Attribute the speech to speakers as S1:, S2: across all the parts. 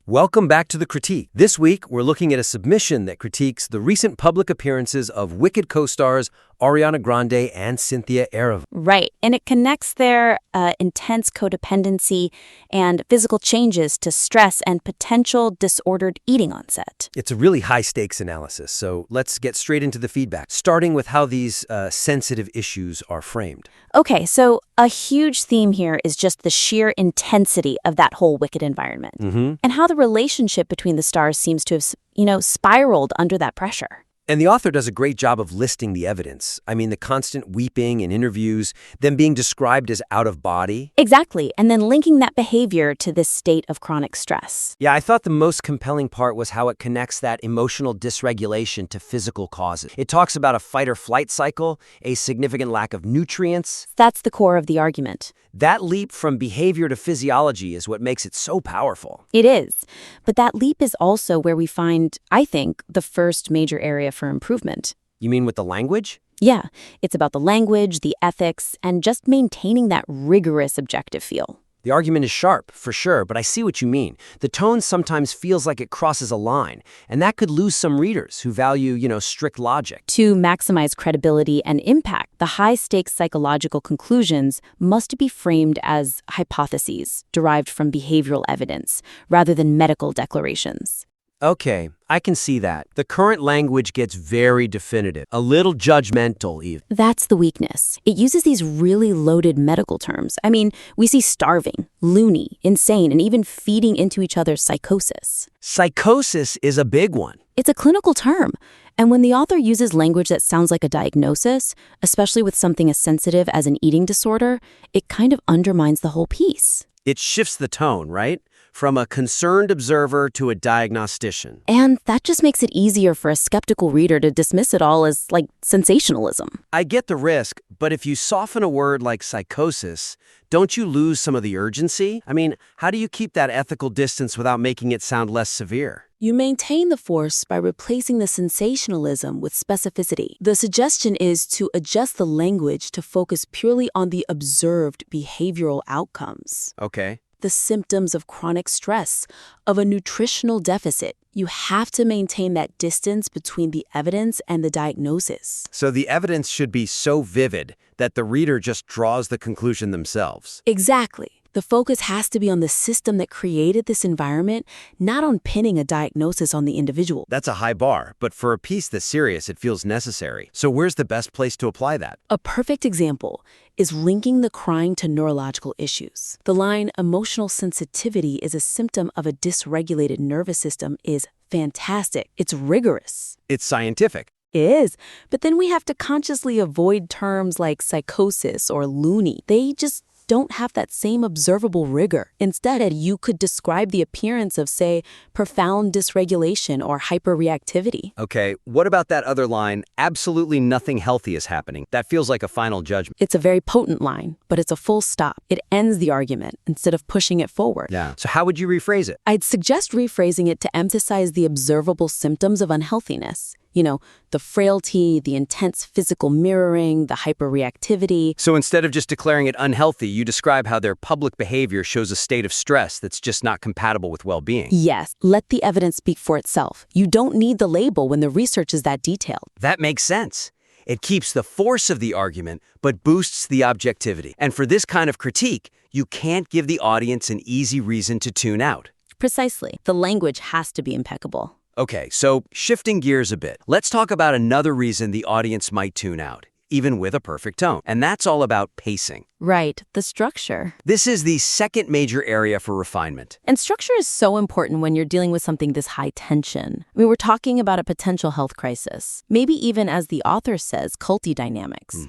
S1: Welcome back to The Critique. This week, we're looking at a submission that critiques the recent public appearances of Wicked co-stars Ariana Grande and Cynthia Erivo.
S2: Right, and it connects their intense codependency and physical changes to stress and potential disordered eating on set.
S1: It's a really high-stakes analysis, so let's get straight into the feedback, starting with how these sensitive issues are framed.
S2: Okay, so a huge theme here is just the sheer intensity of that whole Wicked environment, and how the relationship between the stars seems to have, spiraled under that pressure.
S1: And the author does a great job of listing the evidence. I mean, the constant weeping in interviews, them being described as out of body.
S2: Exactly, and then linking that behavior to this state of chronic stress.
S1: Yeah, I thought the most compelling part was how it connects that emotional dysregulation to physical causes. It talks about a fight-or-flight cycle, a significant lack of nutrients.
S2: That's the core of the argument.
S1: That leap from behavior to physiology is what makes it so powerful.
S2: It is, but that leap is also where we find, I think, the first major area for improvement.
S1: You mean with the language?
S2: Yeah, it's about the language, the ethics, and just maintaining that rigorous objective feel.
S1: The argument is sharp, for sure, but I see what you mean. The tone sometimes feels like it crosses a line, and that could lose some readers who value, strict logic.
S2: To maximize credibility and impact, the high-stakes psychological conclusions must be framed as hypotheses derived from behavioral evidence, rather than medical declarations.
S1: Okay, I can see that. The current language gets very definitive, a little judgmental even.
S2: That's the weakness. It uses these really loaded medical terms. I mean, we see starving, loony, insane, and even feeding into each other's psychosis.
S1: Psychosis is a big one.
S2: It's a clinical term. And when the author uses language that sounds like a diagnosis, especially with something as sensitive as an eating disorder, it kind of undermines the whole piece.
S1: It shifts the tone, right? From a concerned observer to a diagnostician.
S2: And that just makes it easier for a skeptical reader to dismiss it all as, sensationalism.
S1: I get the risk, but if you soften a word like psychosis, don't you lose some of the urgency? I mean, how do you keep that ethical distance without making it sound less severe?
S3: You maintain the force by replacing the sensationalism with specificity. The suggestion is to adjust the language to focus purely on the observed behavioral outcomes.
S1: Okay.
S3: The symptoms of chronic stress, of a nutritional deficit. You have to maintain that distance between the evidence and the diagnosis.
S1: So the evidence should be so vivid that the reader just draws the conclusion themselves.
S3: Exactly. The focus has to be on the system that created this environment, not on pinning a diagnosis on the individual.
S1: That's a high bar, but for a piece this serious, it feels necessary. So where's the best place to apply that?
S3: A perfect example is linking the crying to neurological issues. The line, emotional sensitivity is a symptom of a dysregulated nervous system, is fantastic. It's rigorous.
S1: It's scientific.
S3: It is, but then we have to consciously avoid terms like psychosis or loony. They just don't have that same observable rigor. Instead, you could describe the appearance of, say, profound dysregulation or hyperreactivity.
S1: Okay, what about that other line, absolutely nothing healthy is happening? That feels like a final judgment.
S3: It's a very potent line, but it's a full stop. It ends the argument instead of pushing it forward.
S1: Yeah. So how would you rephrase it?
S3: I'd suggest rephrasing it to emphasize the observable symptoms of unhealthiness. The frailty, the intense physical mirroring, the hyperreactivity.
S1: So instead of just declaring it unhealthy, you describe how their public behavior shows a state of stress that's just not compatible with well-being.
S3: Yes, let the evidence speak for itself. You don't need the label when the research is that detailed.
S1: That makes sense. It keeps the force of the argument, but boosts the objectivity. And for this kind of critique, you can't give the audience an easy reason to tune out.
S2: Precisely. The language has to be impeccable.
S1: Okay, so shifting gears a bit, let's talk about another reason the audience might tune out, even with a perfect tone. And that's all about pacing.
S2: Right, the structure.
S1: This is the second major area for refinement.
S2: And structure is so important when you're dealing with something this high tension. I mean, we're talking about a potential health crisis. Maybe even, as the author says, culty dynamics.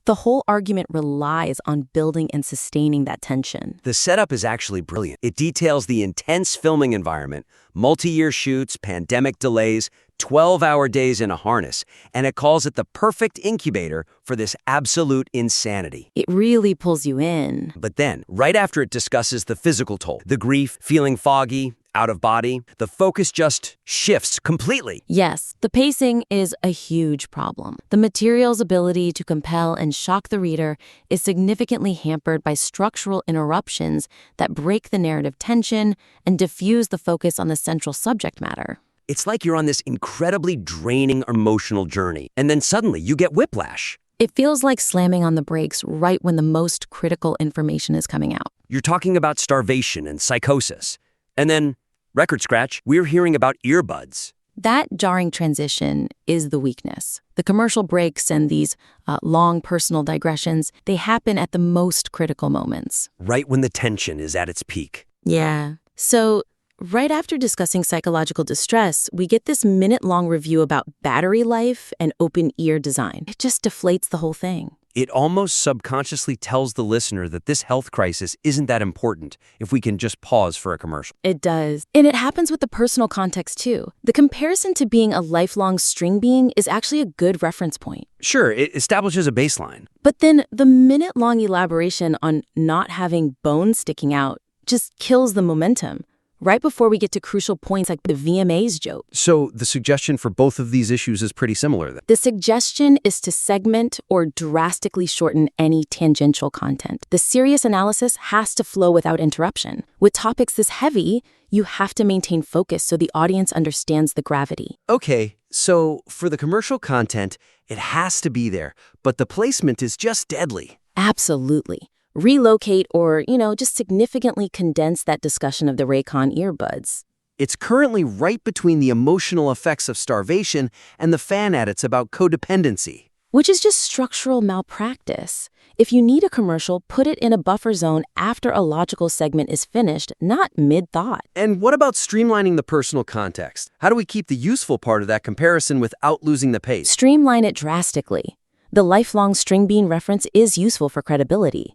S2: The whole argument relies on building and sustaining that tension.
S1: The setup is actually brilliant. It details the intense filming environment, multi-year shoots, pandemic delays, 12-hour days in a harness, and it calls it the perfect incubator for this absolute insanity.
S2: It really pulls you in.
S1: But then, right after it discusses the physical toll, the grief, feeling foggy, out of body. The focus just shifts completely.
S2: Yes, the pacing is a huge problem. The material's ability to compel and shock the reader is significantly hampered by structural interruptions that break the narrative tension and diffuse the focus on the central subject matter.
S1: It's like you're on this incredibly draining emotional journey, and then suddenly you get whiplash.
S2: It feels like slamming on the brakes right when the most critical information is coming out.
S1: You're talking about starvation and psychosis. And then, record scratch, we're hearing about earbuds.
S2: That jarring transition is the weakness. The commercial breaks and these long personal digressions, they happen at the most critical moments.
S1: Right when the tension is at its peak.
S2: Yeah. So, right after discussing psychological distress, we get this minute-long review about battery life and open ear design. It just deflates the whole thing.
S1: It almost subconsciously tells the listener that this health crisis isn't that important if we can just pause for a commercial.
S2: It does. And it happens with the personal context, too. The comparison to being a lifelong string being is actually a good reference point.
S1: Sure, it establishes a baseline.
S2: But then the minute-long elaboration on not having bones sticking out just kills the momentum. Right before we get to crucial points like the VMAs joke.
S1: So the suggestion for both of these issues is pretty similar then.
S2: The suggestion is to segment or drastically shorten any tangential content. The serious analysis has to flow without interruption. With topics this heavy, you have to maintain focus so the audience understands the gravity.
S1: Okay, so for the commercial content, it has to be there, but the placement is just deadly.
S2: Absolutely. Relocate or, just significantly condense that discussion of the Raycon earbuds.
S1: It's currently right between the emotional effects of starvation and the fan edits about codependency.
S2: Which is just structural malpractice. If you need a commercial, put it in a buffer zone after a logical segment is finished, not mid-thought.
S1: And what about streamlining the personal context? How do we keep the useful part of that comparison without losing the pace?
S2: Streamline it drastically. The lifelong string bean reference is useful for credibility.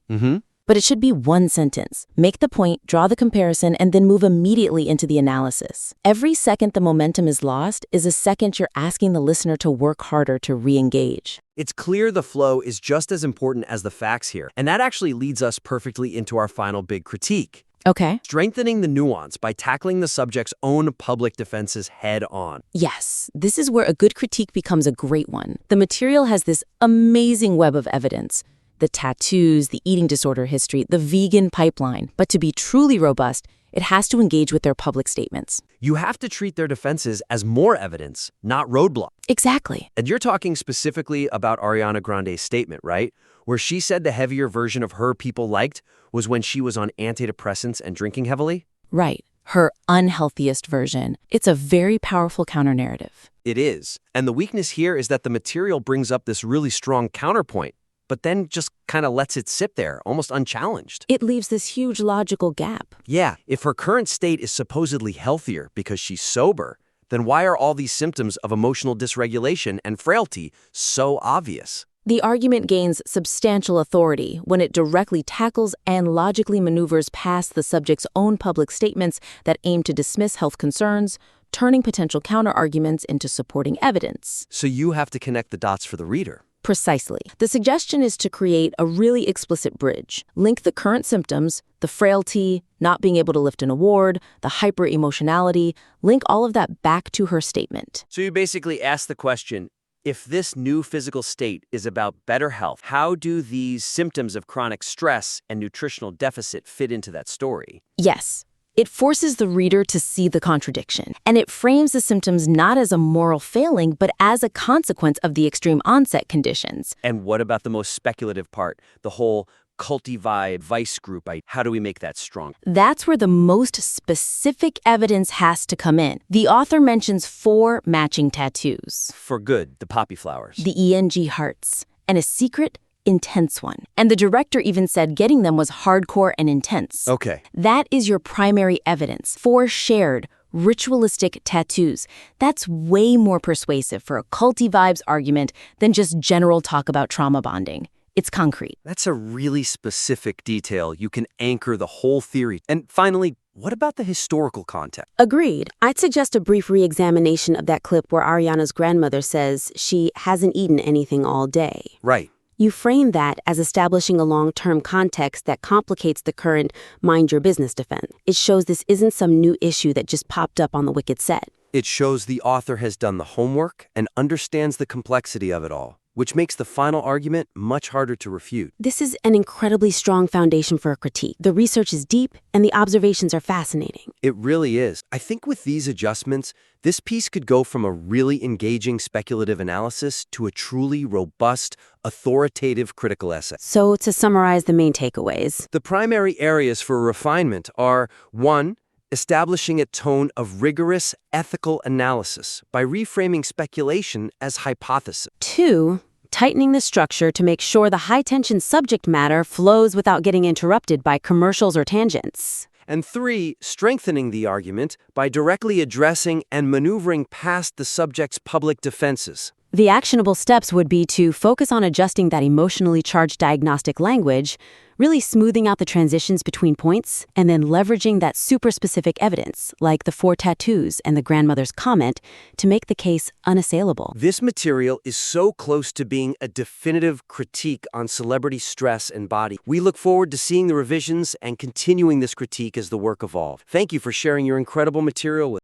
S2: But it should be one sentence. Make the point, draw the comparison, and then move immediately into the analysis. Every second the momentum is lost is a second you're asking the listener to work harder to re-engage.
S1: It's clear the flow is just as important as the facts here, and that actually leads us perfectly into our final big critique.
S2: Okay.
S1: Strengthening the nuance by tackling the subject's own public defenses head-on.
S2: Yes, this is where a good critique becomes a great one. The material has this amazing web of evidence. The tattoos, the eating disorder history, the vegan pipeline. But to be truly robust, it has to engage with their public statements.
S1: You have to treat their defenses as more evidence, not roadblocks.
S2: Exactly.
S1: And you're talking specifically about Ariana Grande's statement, right? Where she said the heavier version of her people liked was when she was on antidepressants and drinking heavily?
S2: Right. Her unhealthiest version. It's a very powerful counter-narrative.
S1: It is. And the weakness here is that the material brings up this really strong counterpoint, but then just kind of lets it sit there, almost unchallenged.
S2: It leaves this huge logical gap.
S1: Yeah, if her current state is supposedly healthier because she's sober, then why are all these symptoms of emotional dysregulation and frailty so obvious?
S2: The argument gains substantial authority when it directly tackles and logically maneuvers past the subject's own public statements that aim to dismiss health concerns, turning potential counterarguments into supporting evidence.
S1: So you have to connect the dots for the reader.
S2: Precisely. The suggestion is to create a really explicit bridge. Link the current symptoms, the frailty, not being able to lift an award, the hyper-emotionality, link all of that back to her statement.
S1: So you basically ask the question, if this new physical state is about better health, how do these symptoms of chronic stress and nutritional deficit fit into that story?
S2: Yes. It forces the reader to see the contradiction, and it frames the symptoms not as a moral failing, but as a consequence of the extreme onset conditions.
S1: And what about the most speculative part, the whole culty vibe, vice group? How do we make that strong?
S2: That's where the most specific evidence has to come in. The author mentions 4 matching tattoos.
S1: For good, the poppy flowers.
S2: The ENG hearts, and a secret, intense one. And the director even said getting them was hardcore and intense.
S1: Okay.
S2: That is your primary evidence. 4 shared, ritualistic tattoos. That's way more persuasive for a culty vibes argument than just general talk about trauma bonding. It's concrete.
S1: That's a really specific detail. You can anchor the whole theory. And finally, what about the historical context?
S3: Agreed. I'd suggest a brief re-examination of that clip where Ariana's grandmother says she hasn't eaten anything all day.
S1: Right.
S3: You frame that as establishing a long-term context that complicates the current mind your business defense. It shows this isn't some new issue that just popped up on the Wicked set.
S1: It shows the author has done the homework and understands the complexity of it all, which makes the final argument much harder to refute.
S3: This is an incredibly strong foundation for a critique. The research is deep, and the observations are fascinating.
S1: It really is. I think with these adjustments, this piece could go from a really engaging speculative analysis to a truly robust, authoritative critical essay.
S3: So, to summarize the main takeaways.
S1: The primary areas for refinement are 1. Establishing a tone of rigorous ethical analysis by reframing speculation as hypothesis.
S3: 2. Tightening the structure to make sure the high-tension subject matter flows without getting interrupted by commercials or tangents.
S1: And 3. Strengthening the argument by directly addressing and maneuvering past the subject's public defenses.
S3: The actionable steps would be to focus on adjusting that emotionally charged diagnostic language, really smoothing out the transitions between points, and then leveraging that super-specific evidence, like the 4 tattoos and the grandmother's comment, to make the case unassailable.
S1: This material is so close to being a definitive critique on celebrity stress and body. We look forward to seeing the revisions and continuing this critique as the work evolves. Thank you for sharing your incredible material with us.